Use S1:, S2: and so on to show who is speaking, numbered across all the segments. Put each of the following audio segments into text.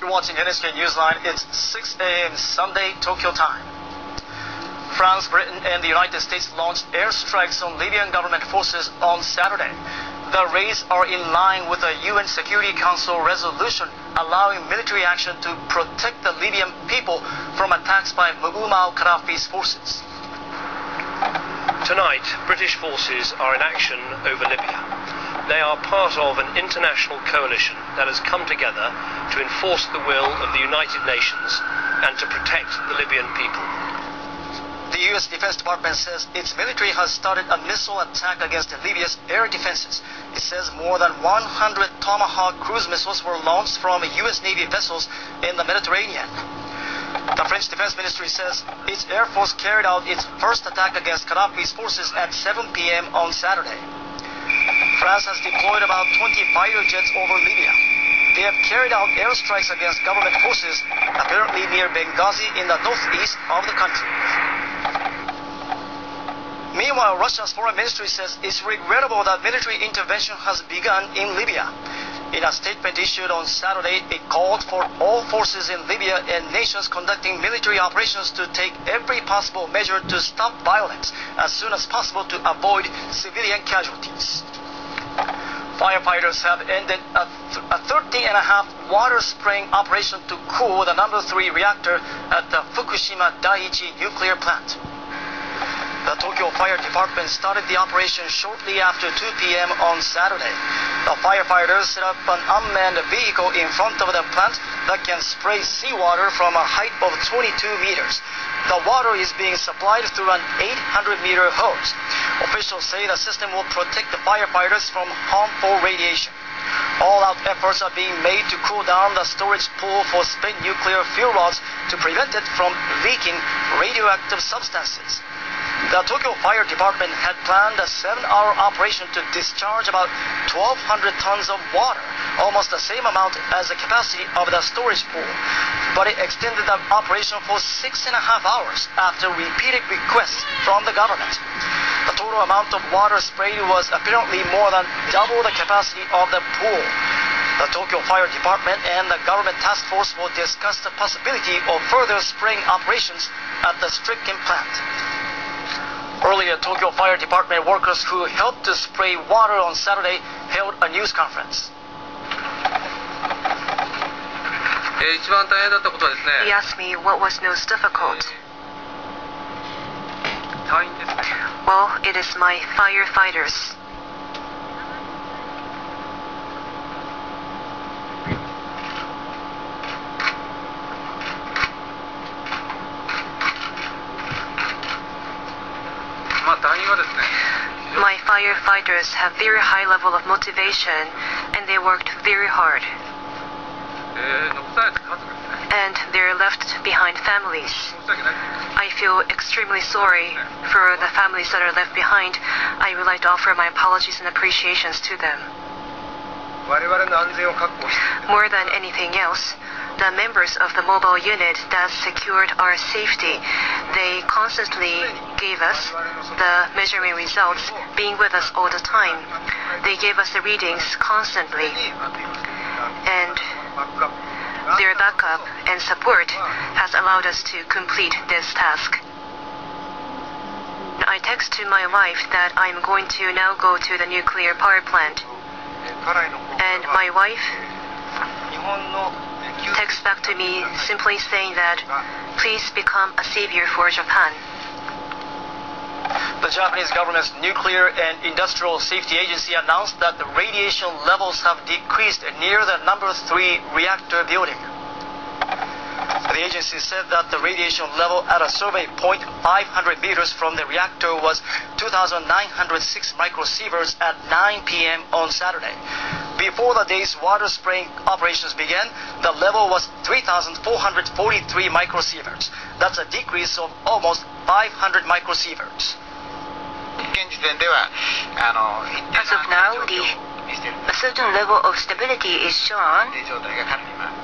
S1: You're watching NHK Newsline. It's 6 a.m. Sunday, Tokyo time. France, Britain, and the United States launched airstrikes on Libyan government forces on Saturday. The raids are in line with a UN Security Council resolution allowing military action to protect the Libyan people from attacks by Muammar Gaddafi's forces.
S2: Tonight, British forces are in action over Libya. They are part of an international coalition that has come together to enforce the will of the United Nations and to protect the Libyan people.
S1: The U.S. Defense Department says its military has started a missile attack against Libya's air defenses. It says more than 100 Tomahawk cruise missiles were launched from U.S. Navy vessels in the Mediterranean. The French Defense Ministry says its Air Force carried out its first attack against Gaddafi's forces at 7 p.m. on Saturday. France has deployed about 20 fighter jets over Libya. They have carried out airstrikes against government forces, apparently near Benghazi in the northeast of the country. Meanwhile, Russia's foreign ministry says it's regrettable that military intervention has begun in Libya. In a statement issued on Saturday, it called for all forces in Libya and nations conducting military operations to take every possible measure to stop violence as soon as possible to avoid civilian casualties. Firefighters have ended a 13-and-a-half water spraying operation to cool the number 3 reactor at the Fukushima Daiichi nuclear plant. The Tokyo Fire Department started the operation shortly after 2 p.m. on Saturday. The firefighters set up an unmanned vehicle in front of the plant that can spray seawater from a height of 22 meters. The water is being supplied through an 800-meter hose. Officials say the system will protect the firefighters from harmful radiation. All-out efforts are being made to cool down the storage pool for spent nuclear fuel rods to prevent it from leaking radioactive substances. The Tokyo Fire Department had planned a 7-hour operation to discharge about 1,200 tons of water, almost the same amount as the capacity of the storage pool. But it extended the operation for 6.5 hours after repeated requests from the government. The total amount of water sprayed was apparently more than double the capacity of the pool. The Tokyo Fire Department and the government task force will discuss the possibility of further spraying operations at the stricken plant. Earlier, Tokyo Fire Department workers who helped to spray water on Saturday held a news conference.
S3: He asked me what was most difficult. Well, it is my firefighters. My firefighters have very high level of motivation and they worked very hard. And they're left behind families. I feel extremely sorry for the families that are left behind. I would like to offer my apologies and appreciations to them. More than anything else, the members of the mobile unit that secured our safety, they constantly gave us the measurement results, being with us all the time. They gave us the readings constantly, and their backup and support has allowed us to complete this task. I text to my wife that I'm going to now go to the nuclear power plant, and my wife texts back to me simply saying that please become a savior for Japan.
S1: The Japanese government's Nuclear and Industrial Safety Agency announced that the radiation levels have decreased near the number 3 reactor building. The agency said that the radiation level at a survey point 500 meters from the reactor was 2,906 microsieverts at 9 p.m. on Saturday. Before the day's water spraying operations began, the level was 3,443 microsieverts. That's a decrease of almost 500 microsieverts.
S4: As of now, a certain level of stability is shown.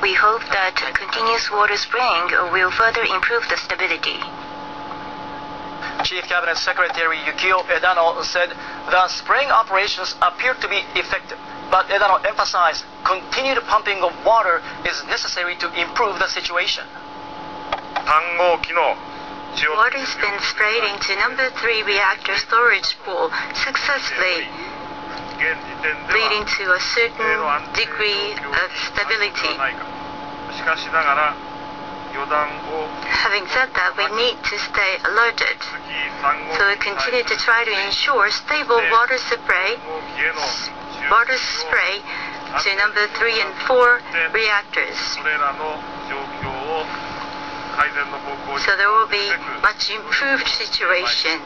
S4: We hope that continuous water spraying will further improve the stability.
S1: Chief Cabinet Secretary Yukio Edano said the spraying operations appear to be effective. But Edano emphasized continued pumping of water is necessary to improve the situation.
S3: Water has been sprayed into number 3 reactor storage pool successfully, leading to a certain degree of stability. Having said that, we need to stay alerted. So we continue to try to ensure stable water spray to number 3 and 4 reactors. So there will be much improved situation.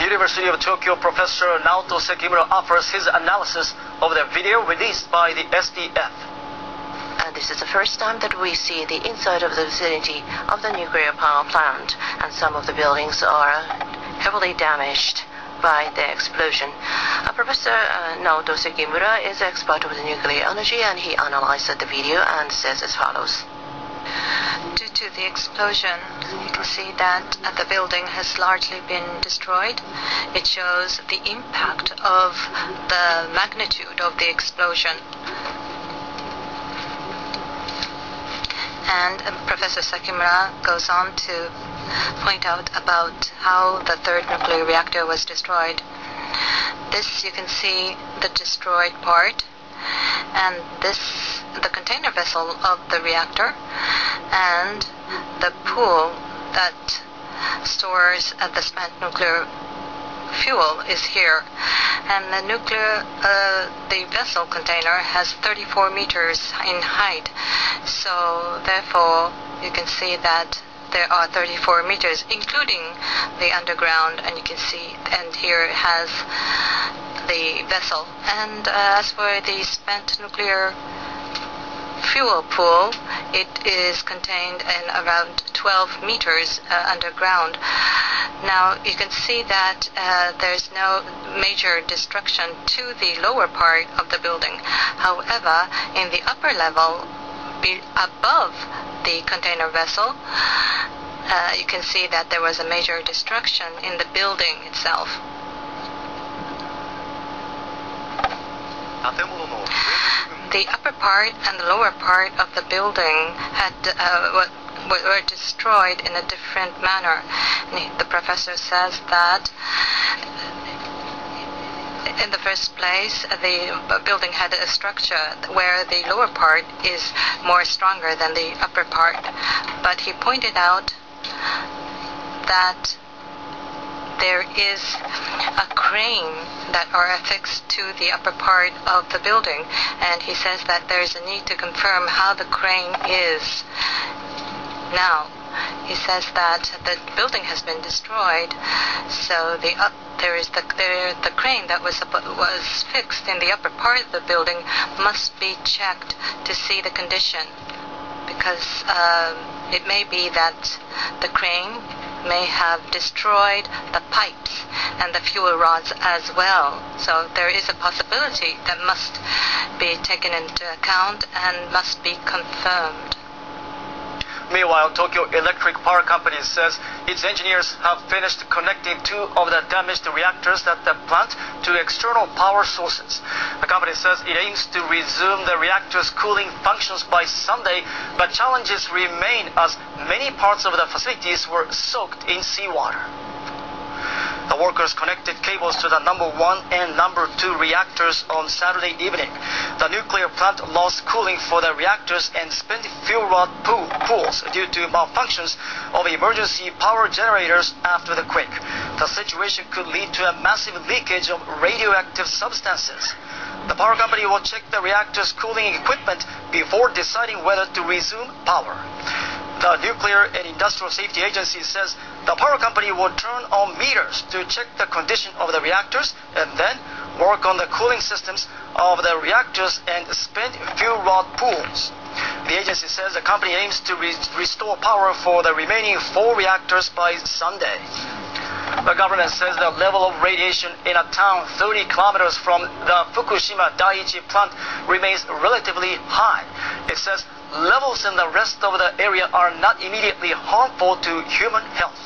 S1: University of Tokyo professor Naoto Sekimura offers his analysis of the video released by the SDF.
S5: This is the first time that we see the inside of the vicinity of the nuclear power plant, and some of the buildings are heavily damaged by the explosion. Professor Naoto Sekimura is an expert of the nuclear energy, and he analyzed the video and says as follows.
S3: Due to the explosion, you can see that the building has largely been destroyed. It shows the impact of the magnitude of the explosion. And Professor Sekimura goes on to point out about how the third nuclear reactor was destroyed. This, you can see the destroyed part, and this the container vessel of the reactor, and the pool that stores the spent nuclear fuel is here. And the vessel container has 34 meters in height. So therefore, you can see that there are 34 meters, including the underground, and you can see, and here it has the vessel. And as for the spent nuclear fuel pool, it is contained in around 12 meters underground. Now you can see that there's no major destruction to the lower part of the building. However, in the upper level, above the container vessel, you can see that there was a major destruction in the building itself. The upper part and the lower part of the building were destroyed in a different manner. And the professor says that in the first place, the building had a structure where the lower part is more stronger than the upper part. But he pointed out that there is a crane that are affixed to the upper part of the building, and he says that there is a need to confirm how the crane is now. He says that the building has been destroyed, so there is the crane that was fixed in the upper part of the building must be checked to see the condition, because it may be that the crane may have destroyed the pipes and the fuel rods as well. So there is a possibility that must be taken into account and must be confirmed.
S1: Meanwhile, Tokyo Electric Power Company says its engineers have finished connecting 2 of the damaged reactors at the plant to external power sources. The company says it aims to resume the reactor's cooling functions by Sunday, but challenges remain as many parts of the facilities were soaked in seawater. The workers connected cables to the number 1 and number 2 reactors on Saturday evening. The nuclear plant lost cooling for the reactors and spent fuel rod pools due to malfunctions of emergency power generators after the quake. The situation could lead to a massive leakage of radioactive substances. The power company will check the reactor's cooling equipment before deciding whether to resume power. The Nuclear and Industrial Safety Agency says the power company will turn on meters to check the condition of the reactors and then work on the cooling systems of the reactors and spent fuel rod pools. The agency says the company aims to restore power for the remaining 4 reactors by Sunday. The government says the level of radiation in a town 30 kilometers from the Fukushima Daiichi plant remains relatively high. It says levels in the rest of the area are not immediately harmful to human health.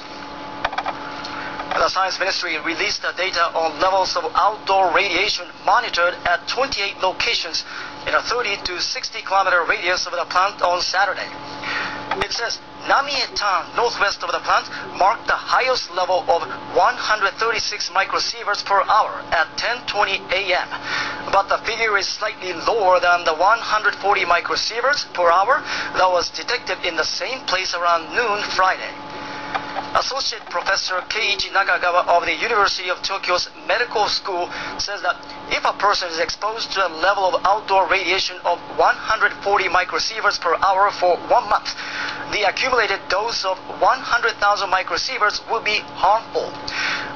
S1: The Science Ministry released the data on levels of outdoor radiation monitored at 28 locations in a 30 to 60 kilometer radius of the plant on Saturday. It says Namie-tan, northwest of the plant, marked the highest level of 136 microsieverts per hour at 10:20 a.m. But the figure is slightly lower than the 140 microsieverts per hour that was detected in the same place around noon Friday. Associate Professor Keiichi Nakagawa of the University of Tokyo's Medical School says that if a person is exposed to a level of outdoor radiation of 140 microsieverts per hour for 1 month, the accumulated dose of 100,000 microsieverts would be harmful.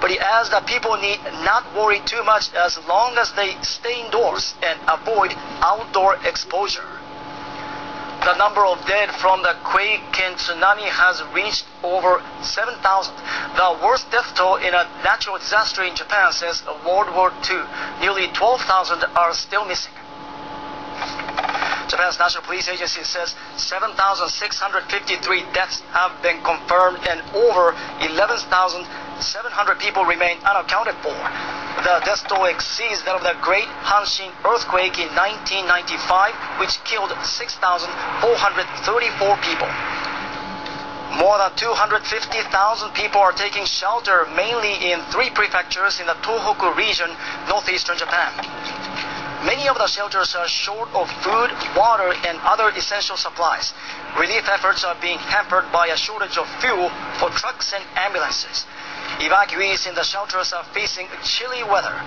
S1: But he adds that people need not worry too much as long as they stay indoors and avoid outdoor exposure. The number of dead from the quake and tsunami has reached over 7,000, the worst death toll in a natural disaster in Japan since World War II. Nearly 12,000 are still missing. Japan's National Police Agency says 7,653 deaths have been confirmed and over 11,700 people remain unaccounted for. The death toll exceeds that of the Great Hanshin earthquake in 1995, which killed 6,434 people. More than 250,000 people are taking shelter, mainly in 3 prefectures in the Tohoku region, northeastern Japan. Many of the shelters are short of food, water, and other essential supplies. Relief efforts are being hampered by a shortage of fuel for trucks and ambulances. Evacuees in the shelters are facing chilly weather.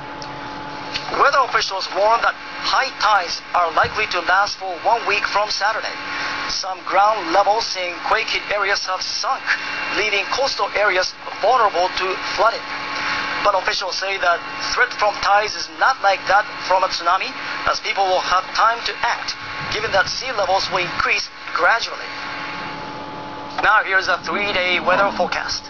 S1: Weather officials warn that high tides are likely to last for 1 week from Saturday. Some ground levels in quake-hit areas have sunk, leaving coastal areas vulnerable to flooding. But officials say that threat from tides is not like that from a tsunami, as people will have time to act, given that sea levels will increase gradually. Now here's a 3-day weather forecast.